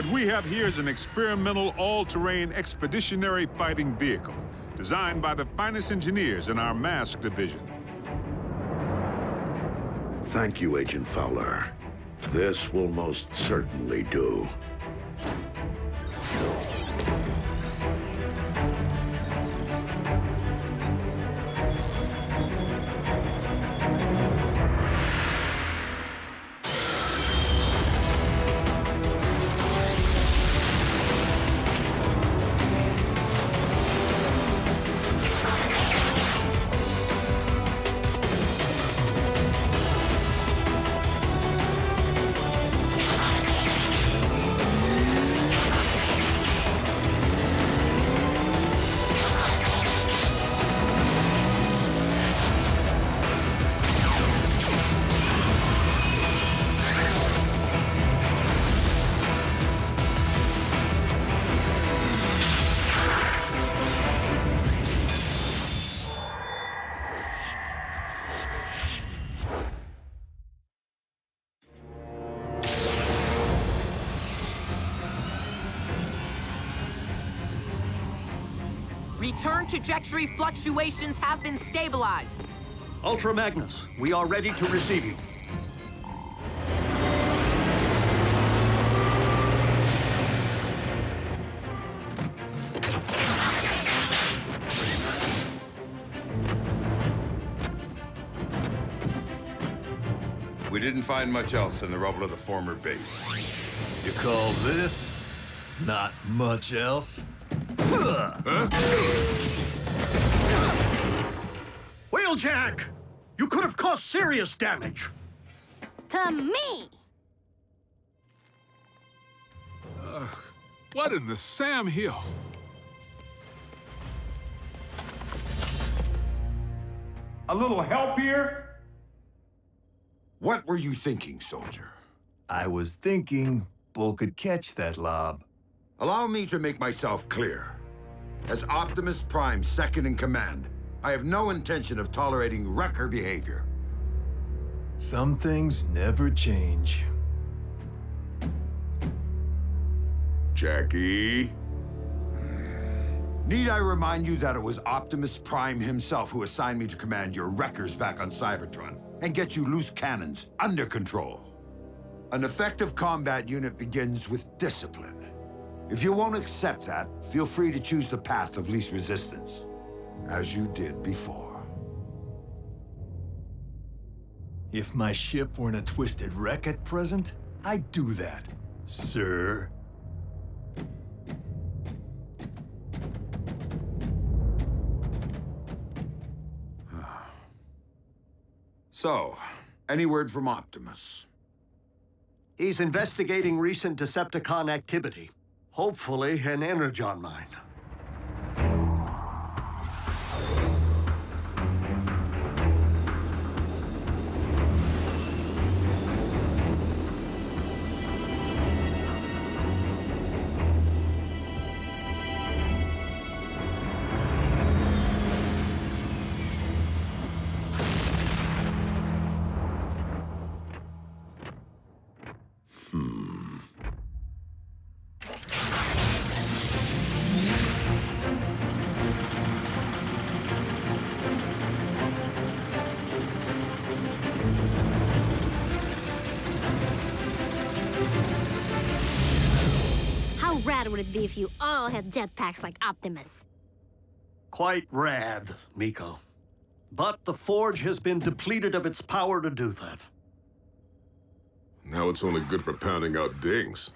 What we have here is an experimental all-terrain expeditionary fighting vehicle designed by the finest engineers in our mask division. Thank you, Agent Fowler. This will most certainly do. Return trajectory fluctuations have been stabilized. Ultra Magnus, we are ready to receive you. We didn't find much else in the rubble of the former base. You call this not much else? Wheeljack! You could have caused serious damage. To me! What in the Sam Hill? A little help here? What were you thinking, soldier? I was thinking Bull could catch that lob. Allow me to make myself clear. As Optimus Prime's second in command, I have no intention of tolerating wrecker behavior. Some things never change. Jackie? Need I remind you that it was Optimus Prime himself who assigned me to command your wreckers back on Cybertron and get you loose cannons under control? An effective combat unit begins with discipline. If you won't accept that, feel free to choose the path of least resistance, as you did before. If my ship were in a twisted wreck at present, I'd do that, sir. So, any word from Optimus? He's investigating recent Decepticon activity. Hopefully, an Energon mine. How rad would it be if you all had jetpacks like Optimus? Quite rad, Miko. But the Forge has been depleted of its power to do that. Now it's only good for pounding out dings.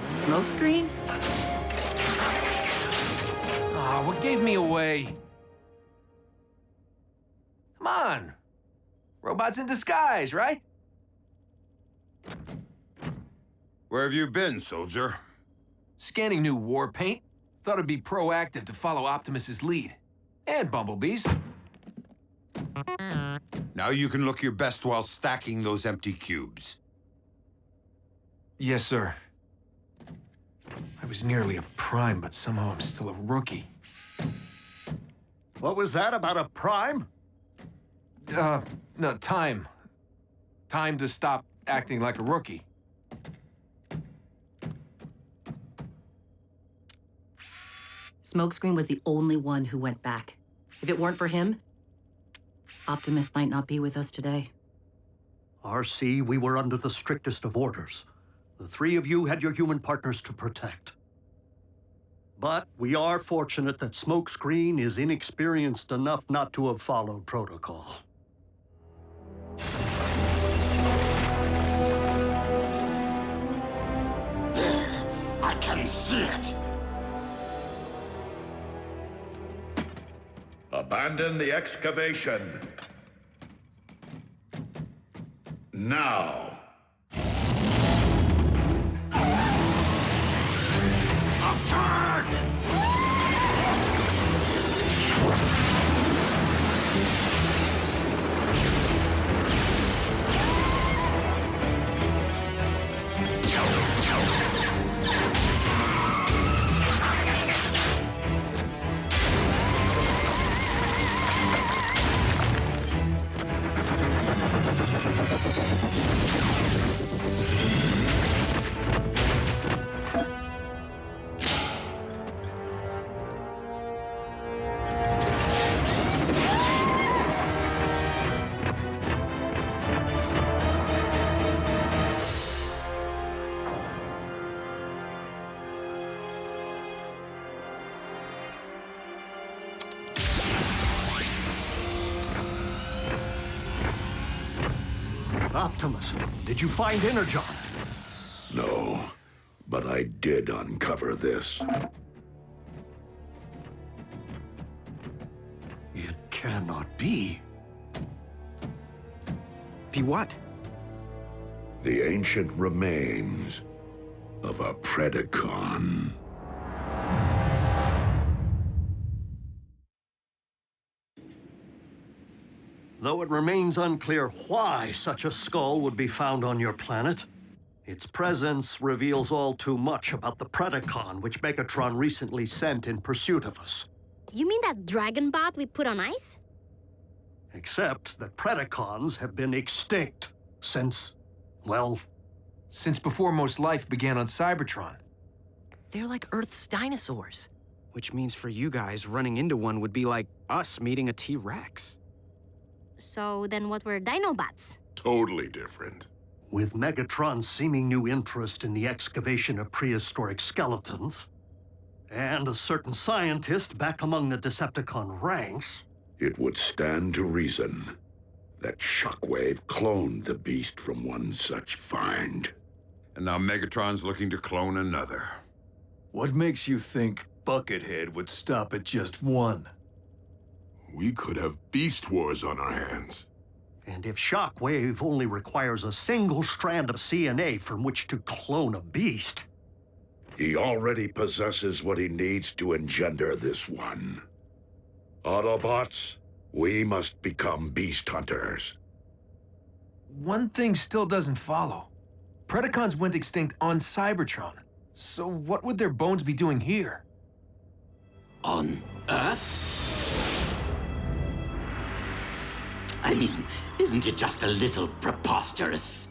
Smokescreen? Aw, what gave me away? Come on. Robots in disguise, right? Where have you been, soldier? Scanning new war paint. Thought it'd be proactive to follow Optimus's lead. And Bumblebee's. Now you can look your best while stacking those empty cubes. Yes, sir. I was nearly a prime, but somehow I'm still a rookie. What was that about a prime? No, time. Time to stop acting like a rookie. Smokescreen was the only one who went back. If it weren't for him, Optimus might not be with us today. RC, we were under the strictest of orders. The three of you had your human partners to protect. But we are fortunate that Smokescreen is inexperienced enough not to have followed protocol. There! I can see it! Abandon the excavation. Now. Attack! Optimus, did you find Energon? No, but I did uncover this. It cannot be. Be what? The ancient remains of a Predacon. Though it remains unclear why such a skull would be found on your planet, its presence reveals all too much about the Predacon which Megatron recently sent in pursuit of us. You mean that dragon bot we put on ice? Except that Predacons have been extinct since, well... Since before most life began on Cybertron. They're like Earth's dinosaurs. Which means for you guys, running into one would be like us meeting a T-Rex. So then what were Dinobots? Totally different. With Megatron's seeming new interest in the excavation of prehistoric skeletons, and a certain scientist back among the Decepticon ranks, it would stand to reason that Shockwave cloned the beast from one such find. And now Megatron's looking to clone another. What makes you think Buckethead would stop at just one? We could have Beast Wars on our hands. And if Shockwave only requires a single strand of CNA from which to clone a beast... He already possesses what he needs to engender this one. Autobots, we must become beast hunters. One thing still doesn't follow. Predacons went extinct on Cybertron. So what would their bones be doing here? On Earth? I mean, isn't it just a little preposterous?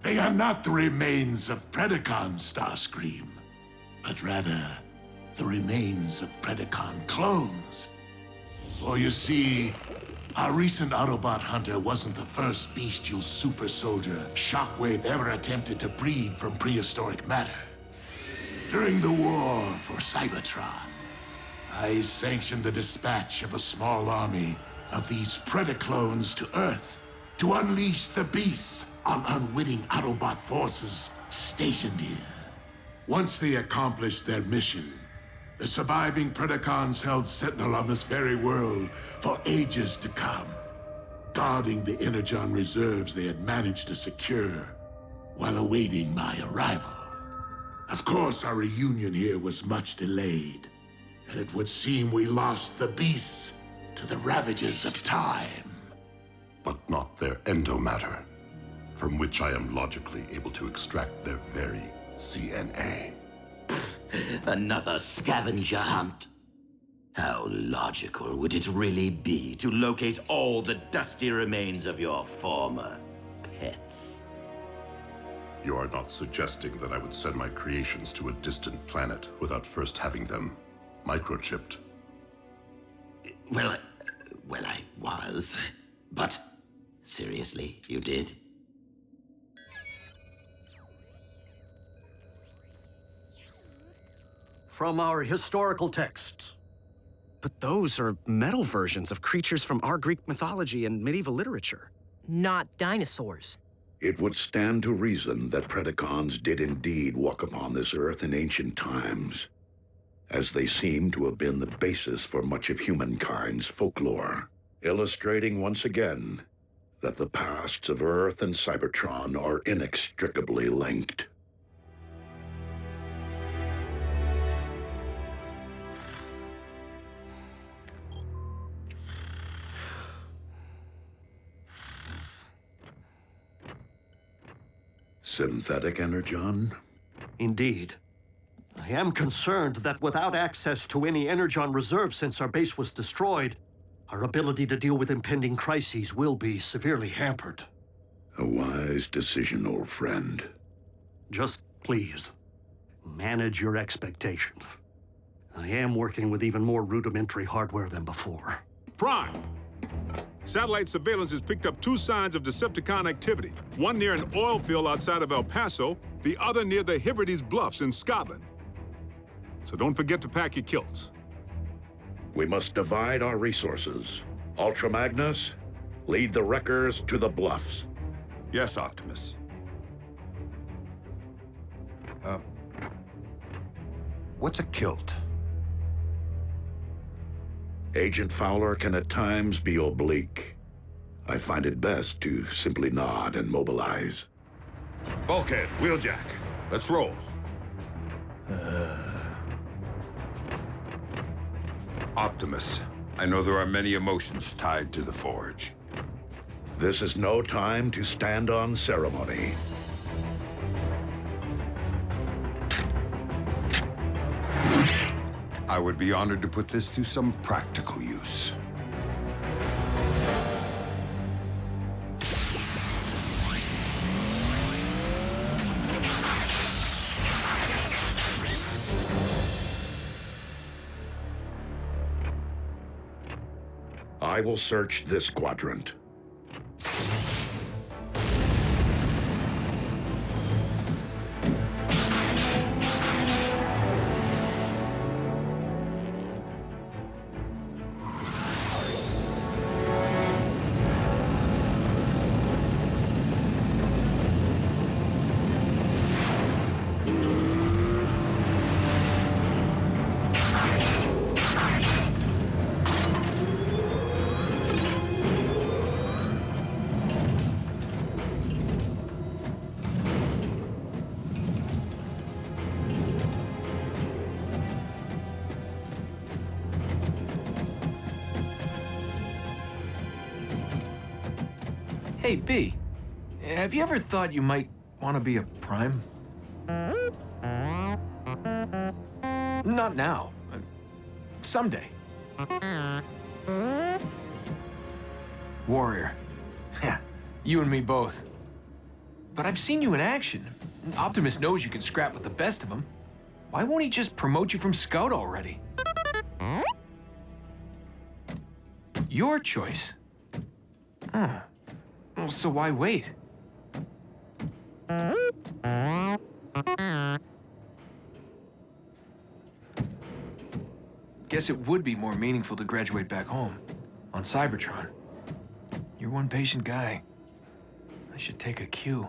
They are not the remains of Predacon, Starscream, but rather the remains of Predacon clones. For you see, our recent Autobot hunter wasn't the first bestial super soldier Shockwave ever attempted to breed from prehistoric matter. During the war for Cybertron, I sanctioned the dispatch of a small army of these Predaclones to Earth to unleash the beasts on unwitting Autobot forces stationed here. Once they accomplished their mission, the surviving Predacons held sentinel on this very world for ages to come, guarding the Energon reserves they had managed to secure while awaiting my arrival. Of course, our reunion here was much delayed, and it would seem we lost the beasts to the ravages of time. But not their endomatter, from which I am logically able to extract their very CNA. Another scavenger hunt. How logical would it really be to locate all the dusty remains of your former pets? You are not suggesting that I would send my creations to a distant planet without first having them microchipped? Well, I was. But seriously, you did? From our historical texts. But those are metal versions of creatures from our Greek mythology and medieval literature. Not dinosaurs. It would stand to reason that Predacons did indeed walk upon this earth in ancient times, as they seem to have been the basis for much of humankind's folklore, illustrating once again that the pasts of Earth and Cybertron are inextricably linked. Synthetic energon? Indeed. I am concerned that without access to any energon reserve since our base was destroyed, our ability to deal with impending crises will be severely hampered. A wise decision, old friend. Just please, manage your expectations. I am working with even more rudimentary hardware than before. Prime! Satellite surveillance has picked up 2 signs of Decepticon activity. One near an oil field outside of El Paso, the other near the Hebrides Bluffs in Scotland. So don't forget to pack your kilts. We must divide our resources. Ultra Magnus, lead the wreckers to the bluffs. Yes, Optimus. What's a kilt? Agent Fowler can at times be oblique. I find it best to simply nod and mobilize. Bulkhead, Wheeljack, let's roll. Optimus, I know there are many emotions tied to the Forge. This is no time to stand on ceremony. I would be honored to put this to some practical use. I will search this quadrant. Hey, B, have you ever thought you might want to be a Prime? Not now. Someday. Warrior. Yeah, you and me both. But I've seen you in action. Optimus knows you can scrap with the best of them. Why won't he just promote you from Scout already? Your choice. Huh. Well, so why wait? Guess it would be more meaningful to graduate back home, on Cybertron. You're one patient guy. I should take a cue.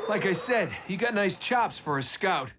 Like I said, you got nice chops for a scout.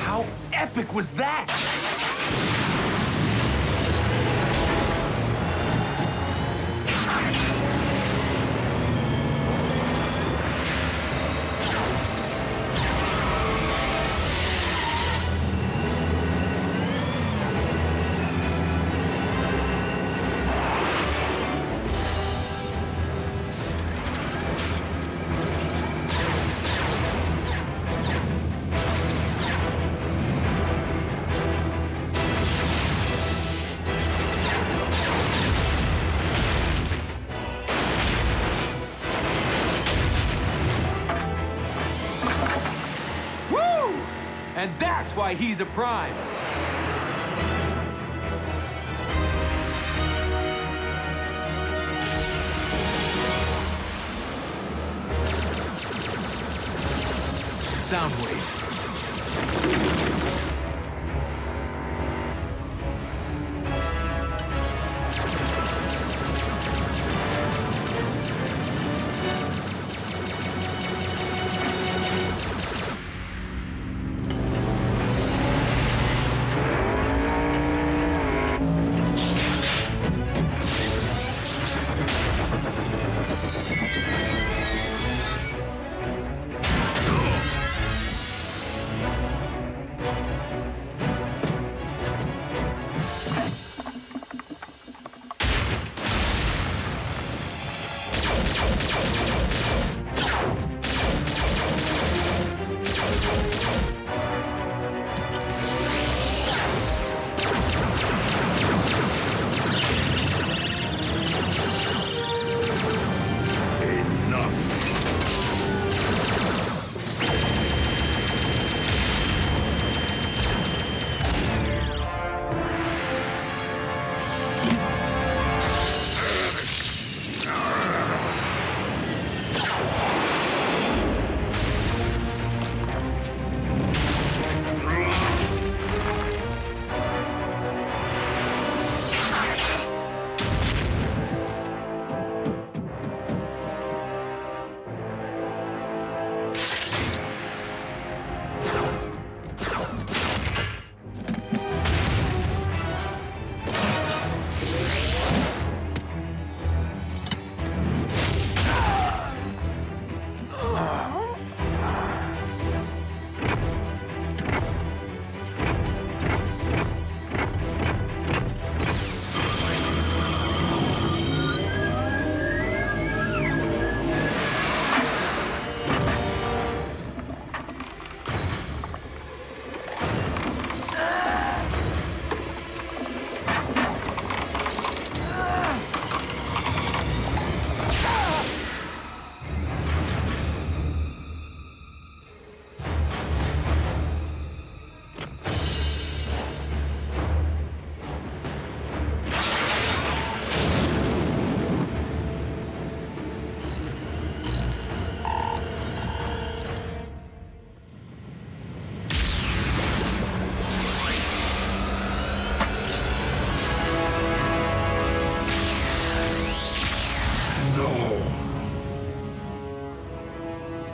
How epic was that? And that's why he's a prime. Soundwave.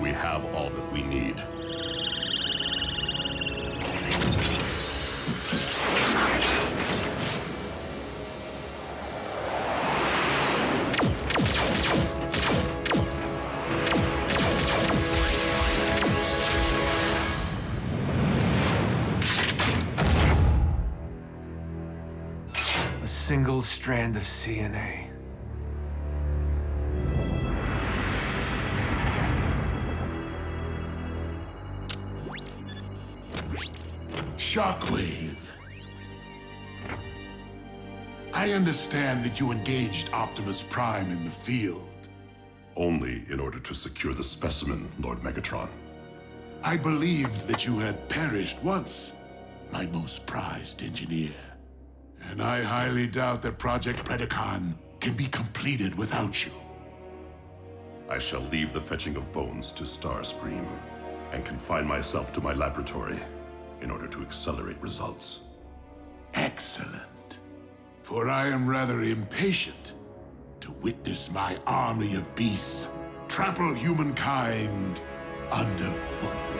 We have all that we need. A single strand of CNA. Shockwave. I I understand that you engaged Optimus Prime in the field. Only in order to secure the specimen, Lord Megatron. I believed that you had perished once, my most prized engineer. And I highly doubt that Project Predacon can be completed without you. I shall leave the fetching of bones to Starscream and confine myself to my laboratory in order to accelerate results. Excellent. For I am rather impatient to witness my army of beasts trample humankind underfoot.